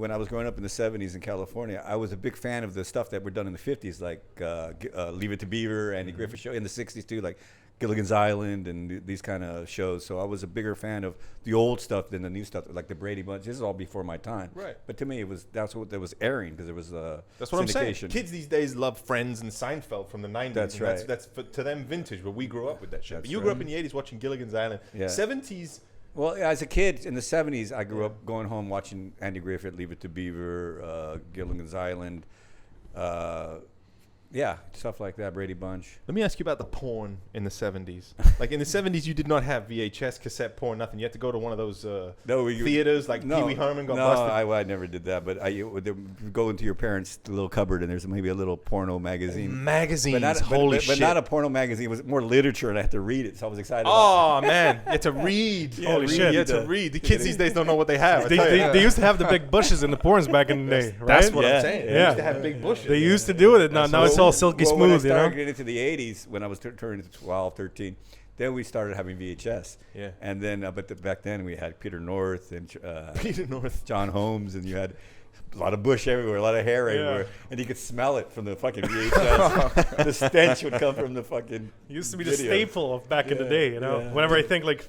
when I was growing up in the 70s in California, I was a big fan of the stuff that were done in the 50s, like Leave It to Beaver, Andy Griffith Show, in the 60s too, like Gilligan's Island and these kind of shows. So I was a bigger fan of the old stuff than the new stuff, like the Brady Bunch. This is all before my time. Right. But to me, that's what was airing because it was That's what I'm saying. syndication. Kids these days love Friends and Seinfeld from the 90s. That's and right. That's to them vintage, but we grew up with that shit. But That's you grew right. up in the 80s watching Gilligan's Island. Yeah. 70s. Well, as a kid in the 70s, I grew up going home watching Andy Griffith, Leave It to Beaver, Gilligan's Island. Yeah, stuff like that, Brady Bunch. Let me ask you about the porn in the 70s. Like in the 70s, you did not have VHS, cassette porn, nothing. You had to go to one of those theaters like Pee Wee Herman got busted. I never did that. But you would go into your parents' little cupboard and there's maybe a little porno magazine. Magazines, but shit. not a porno magazine. It was more literature and I had to read it. So I was excited. Oh, man. You had to read. Yeah, Holy shit. You had to read. The kids these days don't know what they have. They used to have the big bushes in the porns back in the day, right? That's what Yeah. I'm saying. They Yeah. used to have big bushes. They used to do it. Now it's all silky When I smooth, you started know? getting into the 80s, when I was turning 12, 13, then we started having VHS. Yeah. And then, back then we had Peter North and Peter North. John Holmes, and you had a lot of bush everywhere, a lot of hair everywhere, and you could smell it from the fucking VHS. The stench would come from the fucking It used to be the video. staple of back in the day, you know? yeah. Whenever I think, like,